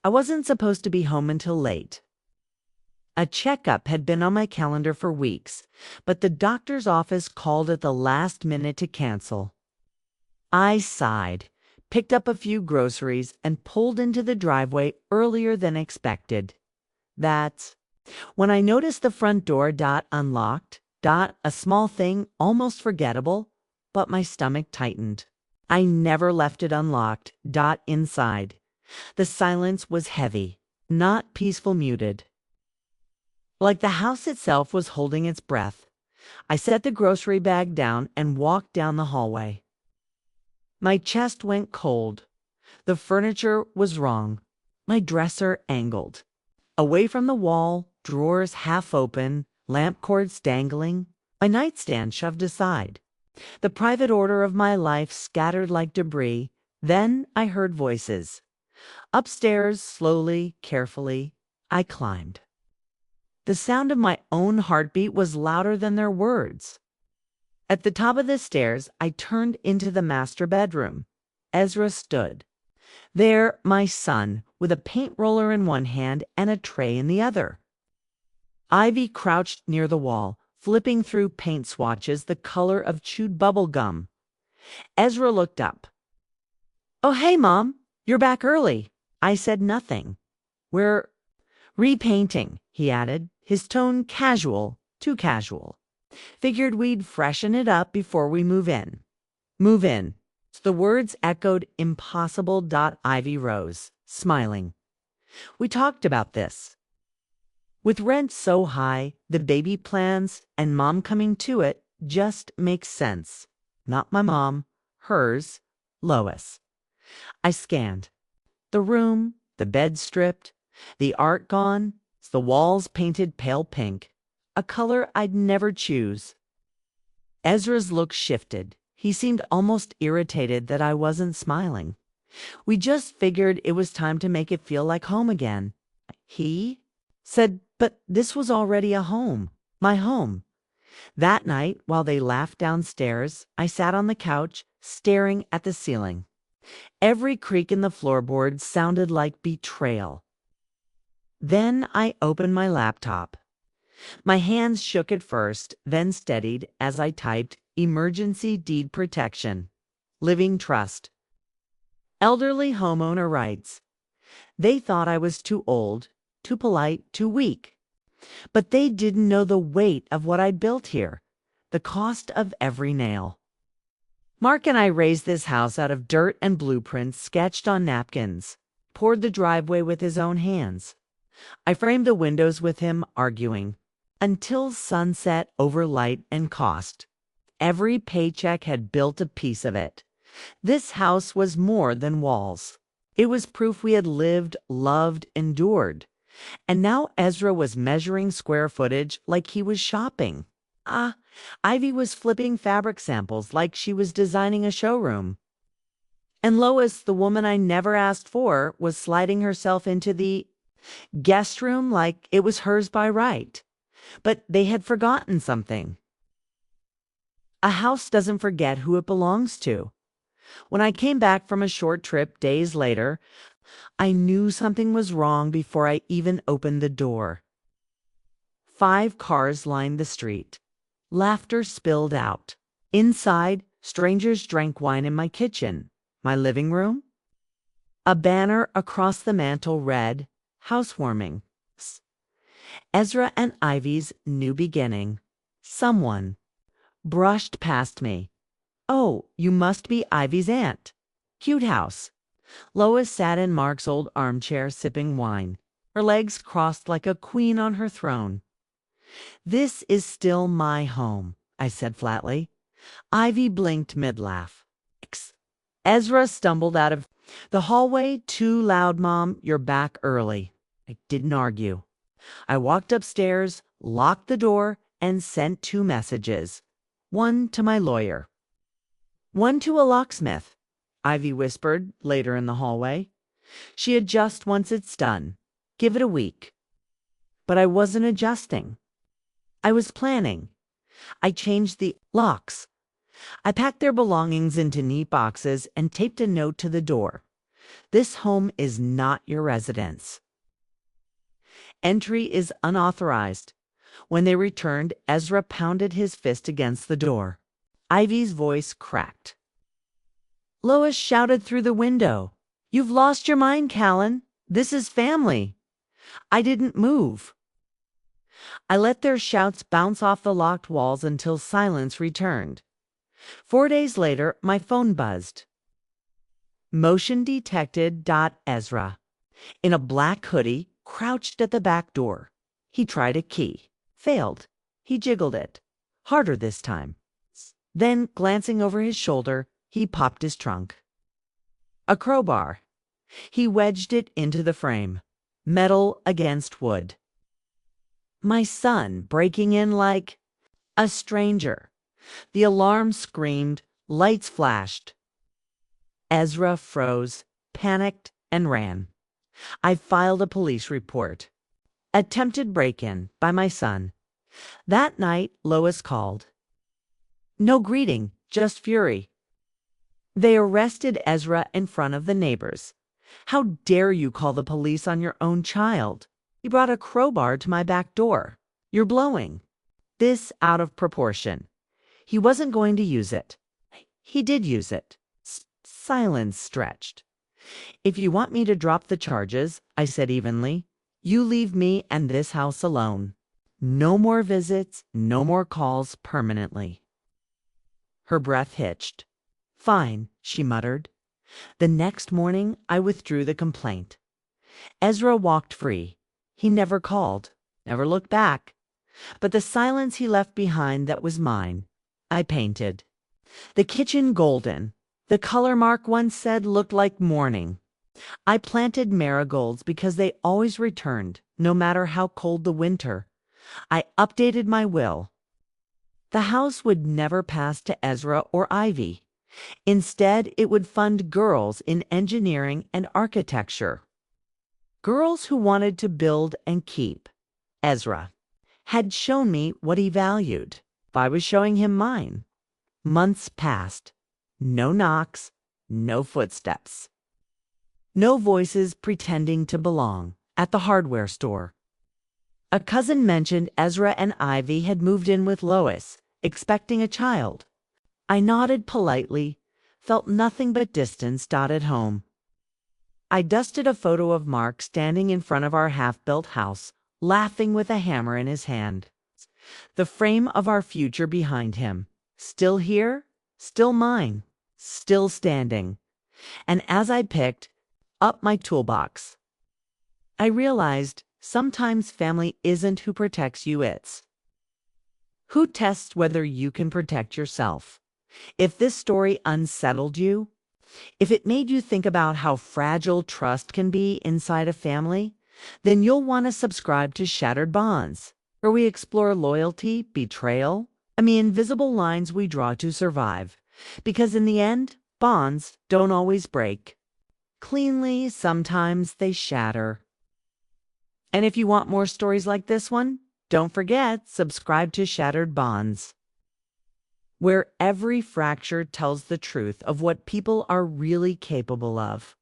I wasn't supposed to be home until late. A checkup had been on my calendar for weeks, but the doctor's office called at the last minute to cancel. I sighed, picked up a few groceries, and pulled into the driveway earlier than expected. That's when I noticed the front door unlocked, a small thing almost forgettable, but my stomach tightened. I never left it unlocked, inside. The silence was heavy, not peaceful muted. Like the house itself was holding its breath. I set the grocery bag down and walked down the hallway. My chest went cold. The furniture was wrong. My dresser angled. Away from the wall, drawers half open, lamp cords dangling, my nightstand shoved aside. The private order of my life scattered like debris. Then I heard voices. Upstairs, slowly, carefully, I climbed. The sound of my own heartbeat was louder than their words. At the top of the stairs, I turned into the master bedroom. Ezra stood. There, my son, with a paint roller in one hand and a tray in the other. Ivy crouched near the wall, flipping through paint swatches the color of chewed bubble gum. Ezra looked up. "Oh, hey, Mom, you're back early." I said nothing. "We're repainting," he added, his tone casual, too casual. "Figured we'd freshen it up before we move in." "Move in." The words echoed impossible. Ivy rose, smiling. "We talked about this. With rent so high, the baby plans, and Mom coming to it just makes sense. Not my mom, hers, Lois." I scanned. The room, the bed stripped, the art gone, the walls painted pale pink, a color I'd never choose. Ezra's look shifted. He seemed almost irritated that I wasn't smiling. "We just figured it was time to make it feel like home again." He said, "But this was already a home, my home." That night, while they laughed downstairs, I sat on the couch, staring at the ceiling. Every creak in the floorboards sounded like betrayal. Then I opened my laptop. My hands shook at first, then steadied as I typed emergency deed protection, living trust. Elderly homeowner rights. They thought I was too old, too polite, too weak. But they didn't know the weight of what I'd built here, the cost of every nail. Mark and I raised this house out of dirt and blueprints sketched on napkins, poured the driveway with his own hands. I framed the windows with him, arguing, until sunset over light and cost. Every paycheck had built a piece of it. This house was more than walls. It was proof we had lived, loved, endured. And now Ezra was measuring square footage like he was shopping. Ivy was flipping fabric samples like she was designing a showroom. And Lois, the woman I never asked for, was sliding herself into the guest room like it was hers by right. But they had forgotten something. A house doesn't forget who it belongs to. When I came back from a short trip days later, I knew something was wrong before I even opened the door. 5 cars lined the street. Laughter spilled out. Inside, strangers drank wine in my kitchen. My living room? A banner across the mantel read, "Housewarming." Ezra and Ivy's new beginning. Someone brushed past me. "Oh, you must be Ivy's aunt. Cute house." Lois sat in Mark's old armchair sipping wine, her legs crossed like a queen on her throne. "This is still my home," I said flatly. Ivy blinked mid-laugh. Ezra stumbled out of the hallway. "Too loud, Mom. You're back early." I didn't argue. I walked upstairs, locked the door, and sent 2 messages. One to my lawyer. "One to a locksmith," Ivy whispered later in the hallway. "She adjusts once it's done. Give it a week." But I wasn't adjusting. I was planning. I changed the locks. I packed their belongings into neat boxes and taped a note to the door. This home is not your residence. Entry is unauthorized. When they returned, Ezra pounded his fist against the door. Ivy's voice cracked. Lois shouted through the window. You've lost your mind, Callan. This is family. I didn't move. I let their shouts bounce off the locked walls until silence returned. 4 days later, my phone buzzed. Motion detected. Ezra. In a black hoodie, crouched at the back door. He tried a key. Failed. He jiggled it. Harder this time. Then, glancing over his shoulder, he popped his trunk. A crowbar. He wedged it into the frame. Metal against wood. My son breaking in like a stranger. The alarm screamed. Lights flashed. Ezra froze, panicked, and ran. I filed a police report. Attempted break-in by my son. That night, Lois called. No greeting, just fury. They arrested Ezra in front of the neighbors. How dare you call the police on your own child? He brought a crowbar to my back door. You're blowing this out of proportion. He wasn't going to use it. He did use it. Silence stretched. If you want me to drop the charges, I said evenly, you leave me and this house alone. No more visits, no more calls permanently. Her breath hitched. Fine, she muttered. The next morning, I withdrew the complaint. Ezra walked free. He never called, never looked back. But the silence he left behind that was mine, I painted. The kitchen golden. The color Mark once said looked like morning. I planted marigolds because they always returned, no matter how cold the winter. I updated my will. The house would never pass to Ezra or Ivy. Instead, it would fund girls in engineering and architecture. Girls who wanted to build and keep. Ezra had shown me what he valued. I was showing him mine. Months passed. No knocks, no footsteps. No voices pretending to belong at the hardware store. A cousin mentioned Ezra and Ivy had moved in with Lois, expecting a child. I nodded politely, felt nothing but distance at home. I dusted a photo of Mark standing in front of our half-built house, laughing with a hammer in his hand. The frame of our future behind him. Still here, still mine, still standing. And as I picked up my toolbox, I realized sometimes family isn't who protects you, it's who tests whether you can protect yourself. If this story unsettled you, if it made you think about how fragile trust can be inside a family, then you'll want to subscribe to Shattered Bonds, where we explore loyalty, betrayal, and the invisible lines we draw to survive. Because in the end, bonds don't always break. Cleanly, sometimes they shatter. And if you want more stories like this one, don't forget, subscribe to Shattered Bonds, where every fracture tells the truth of what people are really capable of.